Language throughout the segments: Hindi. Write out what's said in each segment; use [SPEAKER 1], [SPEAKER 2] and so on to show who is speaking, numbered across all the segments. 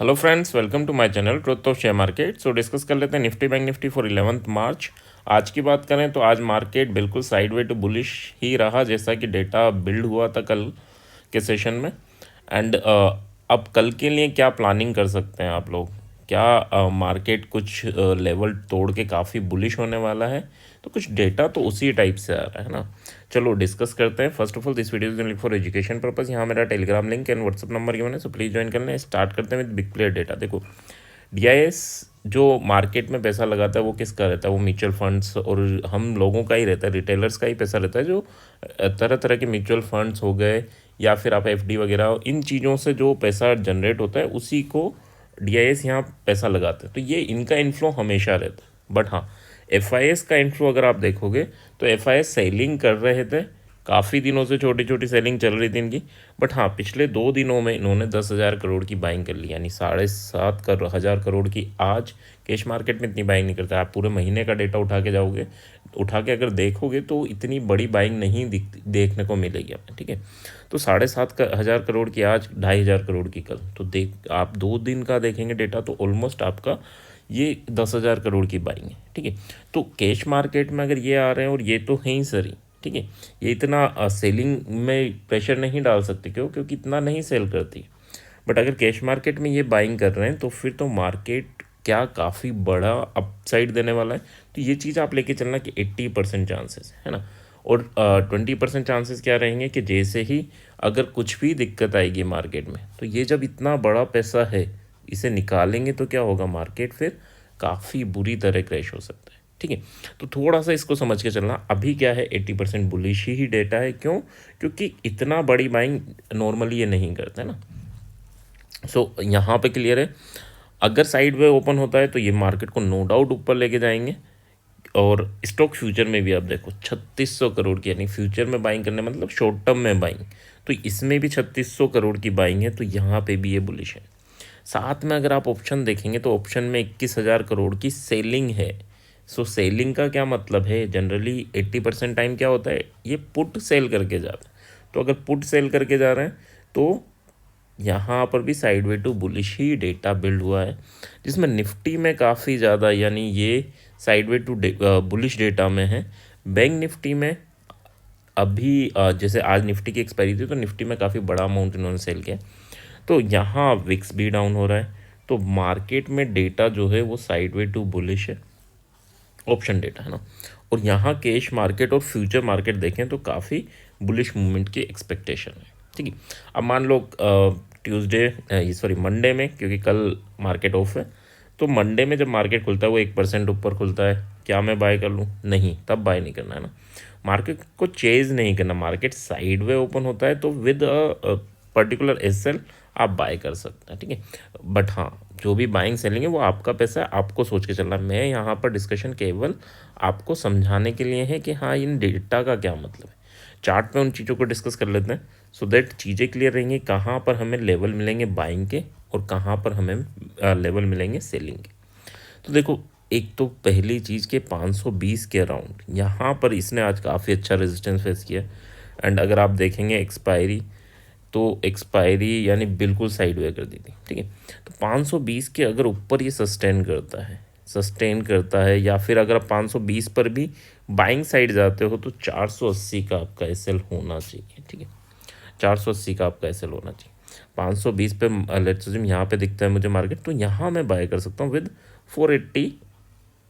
[SPEAKER 1] Hello friends, welcome to my channel truth of share market. So discuss कर लेते हैं Nifty bank Nifty for 11 March. आज की बात करें तो आज मार्केट बिल्कुल साइडवे टू बुलिश ही रहा, जैसा कि डेटा बिल्ड हुआ था कल के सेशन में। एंड अब कल के लिए क्या प्लानिंग कर सकते हैं आप लोग? क्या मार्केट कुछ लेवल तोड़ के काफ़ी बुलिश होने वाला है? तो कुछ डेटा तो उसी टाइप से आ रहा है ना। चलो डिस्कस करते हैं। First of all this video is only for education purpose. यहाँ मेरा Telegram link and WhatsApp number given है, सो प्लीज़ ज्वाइन कर लें। स्टार्ट करते हैं विद बिग प्लेयर डेटा। देखो, डीआईएस जो मार्केट में पैसा लगाता है वो किसका रहता है? वो म्यूचुअल फंड्स और हम लोगों का ही रहता है, रिटेलर्स का ही पैसा रहता है। जो तरह तरह के म्यूचुअल फंड्स हो गए या फिर आप एफडी वगैरह, इन चीज़ों से जो पैसा जनरेट होता है उसी को डीआईएस यहाँ पैसा लगाते हैं। तो ये इनका इन्फ्लो हमेशा रहता है। बट हाँ, एफआईएस का इन्फ्लो अगर आप देखोगे तो एफआईएस सेलिंग कर रहे थे काफ़ी दिनों से, छोटी छोटी सेलिंग चल रही थी इनकी। बट हाँ, पिछले 2 दिनों में इन्होंने 10,000 करोड़ की बाइंग कर ली, यानी 7,500 करोड़ की। आज कैश मार्केट में इतनी बाइंग नहीं करता। आप पूरे महीने का डेटा उठा के जाओगे, उठा के अगर देखोगे तो इतनी बड़ी बाइंग नहीं देखने को मिलेगी हमें। ठीक है, तो 7,500 करोड़ की आज, 2,500 करोड़ की कल। तो देख आप 2 दिन का देखेंगे डेटा तो ऑलमोस्ट आपका ये 10,000 करोड़ की बाइंग है। ठीक है, तो कैश मार्केट में अगर ये आ रहे हैं और ये तो है ही सर ही। ठीक है, ये इतना सेलिंग में प्रेशर नहीं डाल सकते। क्योंकि इतना नहीं सेल करती। बट अगर कैश मार्केट में ये बाइंग कर रहे हैं तो फिर तो मार्केट क्या काफ़ी बड़ा अपसाइड देने वाला है। तो ये चीज़ आप लेके चलना कि 80% चांसेस है ना, और 20% चांसेस क्या रहेंगे कि जैसे ही अगर कुछ भी दिक्कत आएगी मार्केट में, तो ये जब इतना बड़ा पैसा है इसे निकालेंगे तो क्या होगा, मार्केट फिर काफ़ी बुरी तरह क्रैश हो सकता है। ठीक है, तो थोड़ा सा इसको समझ के चलना। अभी क्या है, 80% बुलिश ही डेटा है। क्यों? क्योंकि इतना बड़ी बाइंग नॉर्मली ये नहीं करते ना। सो यहाँ पे क्लियर है। अगर साइड वे ओपन होता है तो ये मार्केट को नो डाउट ऊपर लेके जाएंगे। और स्टॉक फ्यूचर में भी आप देखो 3600 करोड़ की, यानी फ्यूचर में बाइंग करने मतलब शॉर्ट टर्म में बाइंग, तो इसमें भी 3600 करोड़ की बाइंग है। तो यहाँ पे भी ये बुलिश है। साथ में अगर आप ऑप्शन देखेंगे तो ऑप्शन में 21,000 करोड़ की सेलिंग है। सो सेलिंग का क्या मतलब है? जनरली 80% टाइम क्या होता है, ये पुट सेल करके जाता है। तो अगर पुट सेल करके जा रहे हैं तो यहाँ पर भी साइडवे टू बुलिश ही डेटा बिल्ड हुआ है, जिसमें निफ्टी में काफ़ी ज़्यादा, यानी ये साइडवे टू बुलिश डेटा में है। बैंक निफ्टी में अभी जैसे आज निफ्टी की एक्सपायरी थी तो निफ्टी में काफ़ी बड़ा अमाउंट इन्होंने सेल किया। तो यहाँ विक्स भी डाउन हो रहा है। तो मार्केट में डेटा जो है वो साइडवे टू बुलिश है, ऑप्शन डेटा है ना। और यहाँ कैश मार्केट और फ्यूचर मार्केट देखें तो काफ़ी बुलिश मूवमेंट की एक्सपेक्टेशन है। ठीक है, अब मान लो ट्यूसडे सॉरी मंडे में, क्योंकि कल मार्केट ऑफ है, तो मंडे में जब मार्केट खुलता है वो 1% ऊपर खुलता है, क्या मैं बाय कर लूँ? नहीं, तब बाय नहीं करना है ना। मार्केट को चेज नहीं करना। मार्केट साइडवे ओपन होता है तो विद पर्टिकुलर एसएल आप बाय कर सकते हैं। ठीक है, बट हाँ, जो भी बाइंग सेलिंग है वो आपका पैसा है, आपको सोच के चलना। मैं यहाँ पर डिस्कशन केवल आपको समझाने के लिए है कि हाँ, इन डेटा का क्या मतलब है। चार्ट पे उन चीज़ों को डिस्कस कर लेते हैं, सो दैट चीज़ें क्लियर रहेंगी कहाँ पर हमें लेवल मिलेंगे बाइंग के और कहाँ पर हमें लेवल मिलेंगे सेलिंग के। तो देखो, एक तो पहली चीज़ के 520 के अराउंड यहाँ पर इसने आज काफ़ी अच्छा रेजिस्टेंस फेस किया। एंड अगर आप देखेंगे एक्सपायरी, तो एक्सपायरी यानी बिल्कुल साइडवे कर दी थी। ठीक है, तो 520 के अगर ऊपर ये सस्टेन करता है या फिर अगर आप 520 पर भी बाइंग साइड जाते हो तो 480 का आपका एसएल होना चाहिए। ठीक है, 480 का आपका एसएल होना चाहिए। 520 पे लेट्स अज्यूम यहाँ पे दिखता है मुझे मार्केट, तो यहाँ मैं बाय कर सकता हूँ विद 480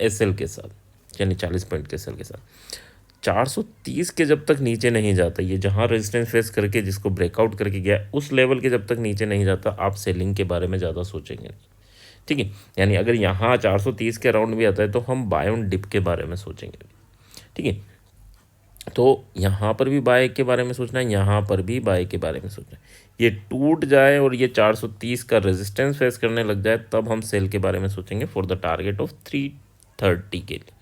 [SPEAKER 1] एसएल के साथ, यानी 40 पॉइंट के एसएल के साथ। 430 के जब तक नीचे नहीं जाता, ये जहाँ रेजिस्टेंस फेस करके जिसको ब्रेकआउट करके गया, उस लेवल के जब तक नीचे नहीं जाता आप सेलिंग के बारे में ज़्यादा सोचेंगे नहीं। ठीक है, यानी अगर यहाँ 430 के अराउंड भी आता है तो हम बाय ऑन डिप के बारे में सोचेंगे। ठीक है, तो यहाँ पर भी बाय के बारे में सोचना है, यहाँ पर भी बाय के बारे में सोचना है। ये टूट जाए और ये 430 का रेजिस्टेंस फेस करने लग जाए तब हम सेल के बारे में सोचेंगे फॉर द टारगेट ऑफ 330 के लिए,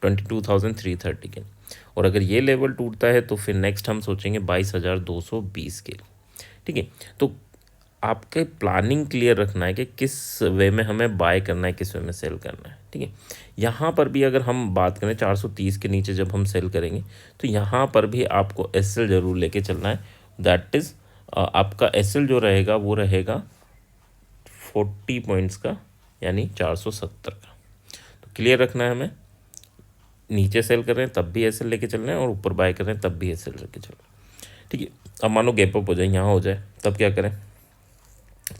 [SPEAKER 1] 22,330 के लिए। और अगर ये लेवल टूटता है तो फिर नेक्स्ट हम सोचेंगे 22,220 के लिए। ठीक है, तो आपके प्लानिंग क्लियर रखना है कि किस वे में हमें बाय करना है, किस वे में सेल करना है। ठीक है, यहाँ पर भी अगर हम बात करें 430 के नीचे जब हम सेल करेंगे तो यहाँ पर भी आपको एसएल ज़रूर लेके चलना है। दैट इज़ आपका एसएल जो रहेगा वो रहेगा 40 पॉइंट्स का, यानी 470 का। तो क्लियर रखना है हमें, नीचे सेल कर रहे हैं तब भी एस एल लेके चल रहे हैं और ऊपर बाय कर रहे हैं तब भी एस एल लेके चल रहे हैं। ठीक है, अब मानो गैप अप हो जाए, यहाँ हो जाए, तब क्या करें?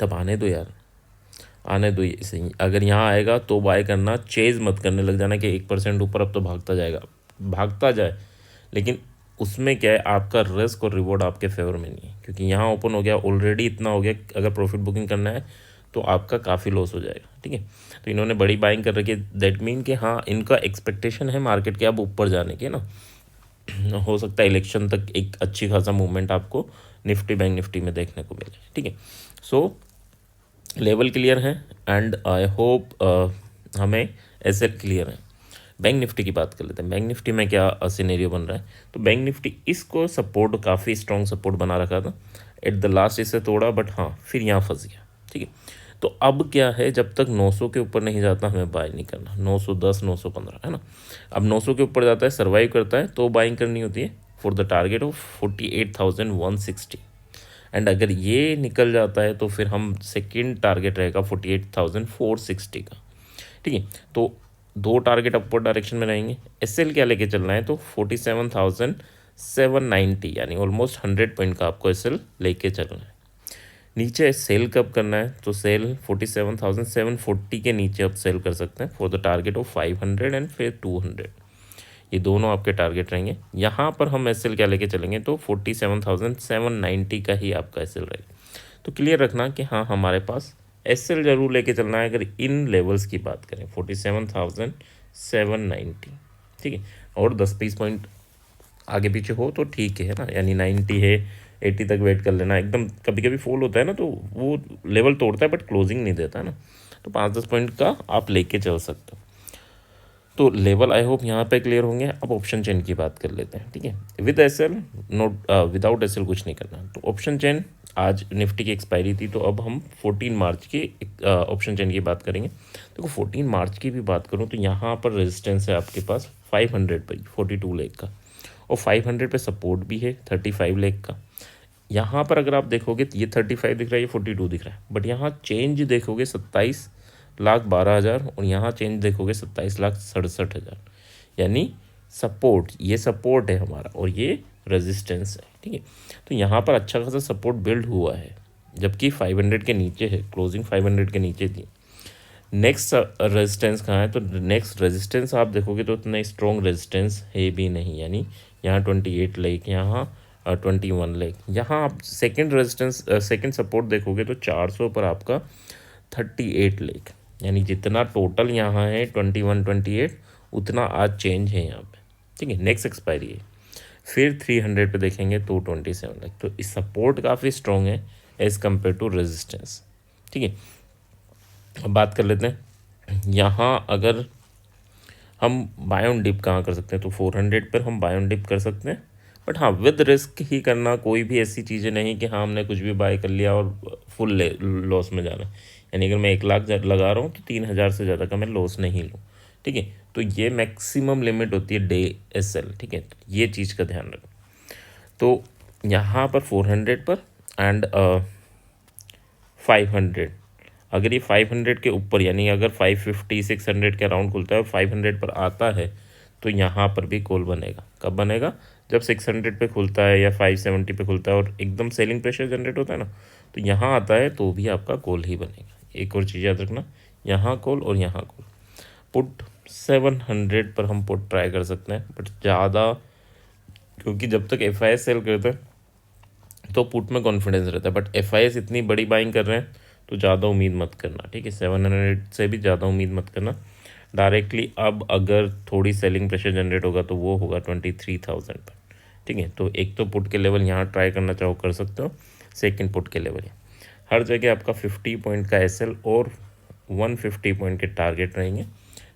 [SPEAKER 1] तब आने दो यार, आने दो ये सही। अगर यहाँ आएगा तो बाय करना, चेज मत करने लग जाना कि 1% ऊपर अब तो भागता जाएगा, भागता जाए, लेकिन उसमें क्या है, आपका रिस्क और रिवॉर्ड आपके फेवर में नहीं है, क्योंकि यहाँ ओपन हो गया ऑलरेडी, इतना हो गया, अगर प्रॉफिट बुकिंग करना है तो आपका काफ़ी लॉस हो जाएगा। ठीक है, तो इन्होंने बड़ी बाइंग कर रखी है, दैट मीन कि हाँ इनका एक्सपेक्टेशन है मार्केट के अब ऊपर जाने के ना। हो सकता है इलेक्शन तक एक अच्छी खासा मूवमेंट आपको निफ्टी बैंक निफ्टी में देखने को मिले। ठीक है, सो लेवल क्लियर है एंड आई होप हमें एसेट क्लियर है। बैंक निफ्टी की बात कर लेते हैं। बैंक निफ्टी में क्या सिनेरियो बन रहा है? तो बैंक निफ्टी इसको सपोर्ट, काफ़ी स्ट्रॉन्ग सपोर्ट बना रखा था, एट द लास्ट इसे तोड़ा, बट हाँ फिर यहाँ फंस गया। ठीक है, तो अब क्या है, जब तक 900 के ऊपर नहीं जाता हमें बाय नहीं करना, 910 915 है ना। अब 900 के ऊपर जाता है, सर्वाइव करता है तो बाइंग करनी होती है for the target of 48,160। And अगर ये निकल जाता है तो फिर हम सेकेंड टारगेट रहेगा 48,460 का। ठीक है, तो दो टारगेट अपवर्ड डायरेक्शन में रहेंगे। एसएल क्या लेके चलना है? तो 47,790, यानी ऑलमोस्ट 100 पॉइंट का आपको एसएल लेके चलना है। नीचे सेल कब करना है? तो सेल 47,740 के नीचे आप सेल कर सकते हैं for the target of 500 and फिर 200। ये दोनों आपके टारगेट रहेंगे। यहाँ पर हम एसएल क्या लेके चलेंगे? तो 47,790 का ही आपका एसएल रहेगा। तो क्लियर रखना कि हाँ हमारे पास एसएल जरूर लेके चलना है अगर इन लेवल्स की बात करें, 47,790। ठीक है, और 10-20 पॉइंट आगे पीछे हो तो ठीक है ना, यानी 90 है, 80 तक वेट कर लेना। एकदम कभी कभी फॉल होता है ना, तो वो लेवल तोड़ता है बट क्लोजिंग नहीं देता है ना, तो 5-10 पॉइंट का आप लेके चल सकते हो। तो लेवल आई होप यहाँ पे क्लियर होंगे। अब ऑप्शन चेन की बात कर लेते हैं। ठीक है, with SL, not without SL कुछ नहीं करना। तो ऑप्शन चेन, आज निफ्टी की एक्सपायरी थी, तो अब हम 14 मार्च की ऑप्शन चेन की बात करेंगे। देखो 14 मार्च की भी बात करूँ तो यहाँ पर रेजिस्टेंस है आपके पास 500 पर, 42 लाख का, और 500 पे सपोर्ट भी है 35 लाख का। यहाँ पर अगर आप देखोगे तो ये 35 दिख रहा है, ये 42 दिख रहा है, बट यहाँ चेंज देखोगे 27,12,000 और यहाँ चेंज देखोगे 27,67,000, यानी सपोर्ट, ये सपोर्ट है हमारा और ये रेजिस्टेंस है। ठीक है, तो यहाँ पर अच्छा खासा सपोर्ट बिल्ड हुआ है, जबकि 500 के नीचे है, क्लोजिंग 500 के नीचे थी। नेक्स्ट रेजिस्टेंस कहाँ है? तो नेक्स्ट रेजिस्टेंस आप देखोगे तो उतना स्ट्रॉन्ग रेजिस्टेंस है भी नहीं, यानी यहाँ 28 लाख, यहाँ 21 लाख। यहाँ आप सेकंड रेजिस्टेंस, सेकंड सपोर्ट देखोगे तो 400 पर आपका 38 लाख, यानी जितना टोटल यहाँ है 21-28 उतना आज चेंज है यहाँ पे। ठीक है, नेक्स्ट एक्सपायरी है, फिर 300 पे देखेंगे तो 27 लाख। तो इस सपोर्ट काफ़ी स्ट्रॉन्ग है एज़ कम्पेयर टू रेजिस्टेंस। ठीक है, अब बात कर लेते हैं यहाँ, अगर हम बाय ऑन डिप कहाँ कर सकते हैं? तो 400 पर हम बाय ऑन डिप कर सकते हैं, बट हाँ विद रिस्क ही करना। कोई भी ऐसी चीज़ें नहीं कि हाँ हमने कुछ भी बाय कर लिया और फुल लॉस में जाना है। यानी अगर मैं 1 लाख लगा रहा हूँ तो 3,000 से ज़्यादा का मैं लॉस नहीं लूँ। ठीक है, तो ये मैक्सिमम लिमिट होती है डे एसएल। ठीक है, तो ये चीज़ का ध्यान रखो। तो यहाँ पर 400 पर एंड 500, अगर ये 500 के ऊपर, यानी अगर 550-600 के अराउंड खुलता है और 500 पर आता है तो यहाँ पर भी कॉल बनेगा। कब बनेगा? जब 600 पे खुलता है या 570 पे खुलता है और एकदम सेलिंग प्रेशर जनरेट होता है ना, तो यहाँ आता है तो भी आपका कॉल ही बनेगा। एक और चीज़ याद रखना, यहाँ कॉल और यहाँ कॉल। पुट 700 पर हम पुट ट्राई कर सकते हैं, बट ज़्यादा, क्योंकि जब तक FIS सेल करते हैं तो पुट में कॉन्फिडेंस रहता है, बट FIS इतनी बड़ी बाइंग कर रहे हैं तो ज़्यादा उम्मीद मत करना। ठीक है, 700 से भी ज़्यादा उम्मीद मत करना डायरेक्टली। अब अगर थोड़ी सेलिंग प्रेशर जनरेट होगा तो वो होगा 23,000 पर। ठीक है, तो एक तो पुट के लेवल यहाँ ट्राई करना चाहो कर सकते हो, सेकंड पुट के लेवल हर जगह आपका 50 पॉइंट का एसएल और 150 पॉइंट के टारगेट रहेंगे।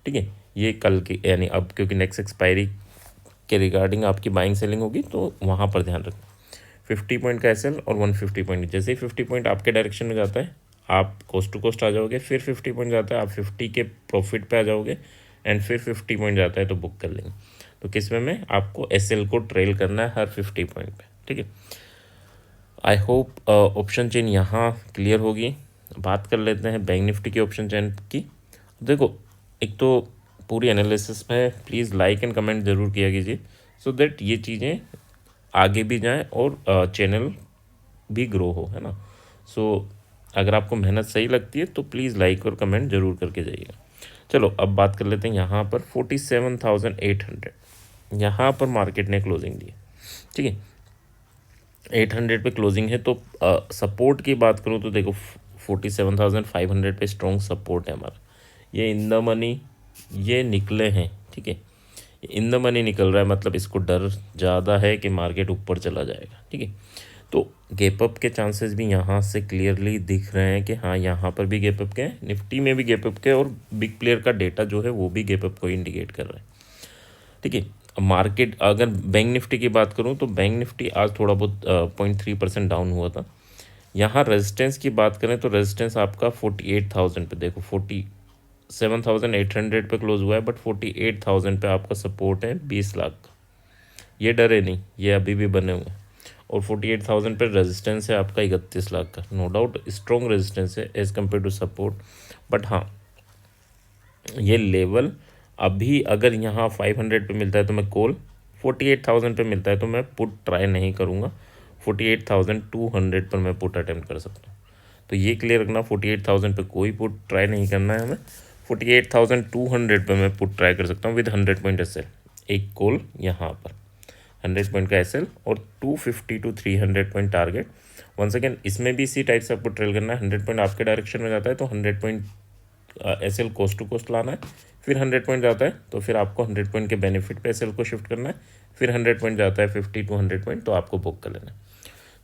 [SPEAKER 1] ठीक है, ये कल की, यानी अब क्योंकि नेक्स्ट एक्सपायरी के रिगार्डिंग आपकी बाइंग सेलिंग होगी तो वहाँ पर ध्यान रखना। 50 पॉइंट का एसएल और 150 पॉइंट, जैसे ही 50 पॉइंट आपके डायरेक्शन में जाता है आप कोस्ट टू कोस्ट आ जाओगे, फिर 50 पॉइंट जाता है आप 50 के प्रॉफिट पे आ जाओगे, एंड फिर 50 पॉइंट जाता है तो बुक कर लेंगे। तो किस में आपको एसएल को ट्रेल करना है हर 50 पॉइंट पे। ठीक है, आई होप ऑप्शन चेन यहाँ क्लियर होगी। बात कर लेते हैं बैंक निफ्टी के ऑप्शन चैन की। देखो, एक तो पूरी एनालिसिस में प्लीज़ लाइक एंड कमेंट ज़रूर किया कीजिए, सो दैट ये चीज़ें आगे भी जाएं और चैनल भी ग्रो हो, है ना। सो अगर आपको मेहनत सही लगती है तो प्लीज़ लाइक और कमेंट ज़रूर करके जाइएगा। चलो अब बात कर लेते हैं यहाँ पर 47,800 यहाँ पर मार्केट ने क्लोजिंग दी है, ठीक है। 800 पे क्लोजिंग है, तो सपोर्ट की बात करूँ तो देखो 47,500 पे स्ट्रॉन्ग सपोर्ट है हमारा। ये इन द मनी ये निकले हैं, ठीक है। इन द मनी निकल रहा है, मतलब इसको डर ज़्यादा है कि मार्केट ऊपर चला जाएगा, ठीक है। तो गैप अप के चांसेस भी यहाँ से क्लियरली दिख रहे हैं कि हाँ, यहाँ पर भी गैप अप के हैं, निफ्टी में भी गैप अप के, और बिग प्लेयर का डेटा जो है वो भी गैप अप को इंडिकेट कर रहा है, ठीक है। मार्केट अगर बैंक निफ्टी की बात करूँ तो बैंक निफ्टी आज थोड़ा बहुत 0.3% डाउन हुआ था। यहाँ रेजिस्टेंस की बात करें तो रेजिस्टेंस आपका 48,000 पे, देखो 47,800 पे क्लोज हुआ है, बट 48,000 पे आपका सपोर्ट है 20 लाख का। ये डरे नहीं, ये अभी भी बने हुए हैं। और 48,000 पे रेजिस्टेंस है आपका 31 लाख का। नो डाउट स्ट्रॉन्ग रेजिस्टेंस है as compare to support, but हाँ, ये लेवल अभी अगर यहाँ 500 पे मिलता है तो मैं कॉल, 48,000 पे मिलता है तो मैं पुट ट्राई नहीं करूँगा। 48,200 पर मैं पुट अटेम्प्ट कर सकता हूँ, तो ये क्लियर रखना। 48,000 पे कोई पुट ट्राई नहीं करना है हमें। 48,200 पे मैं पुट ट्राई कर सकता हूँ विद 100 पॉइंट एस एल, एक कॉल यहाँ पर 100 पॉइंट का एस एल, और 250 to 300 point target. Once again इसमें भी इसी टाइप से आपको ट्रेल करना है। 100 पॉइंट आपके डायरेक्शन में जाता है तो 100 point S L cost to cost लाना है। फिर 100 पॉइंट जाता है तो फिर आपको 100 पॉइंट के बेनिफिट पे एस एल को शिफ्ट करना है। फिर 100 पॉइंट जाता है 50 to 100 पॉइंट, तो आपको बुक कर लेना है।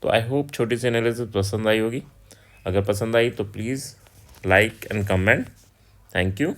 [SPEAKER 1] तो आई होप छोटी सी एनालिसिस पसंद आई होगी। अगर पसंद आई तो please like and comment. Thank you.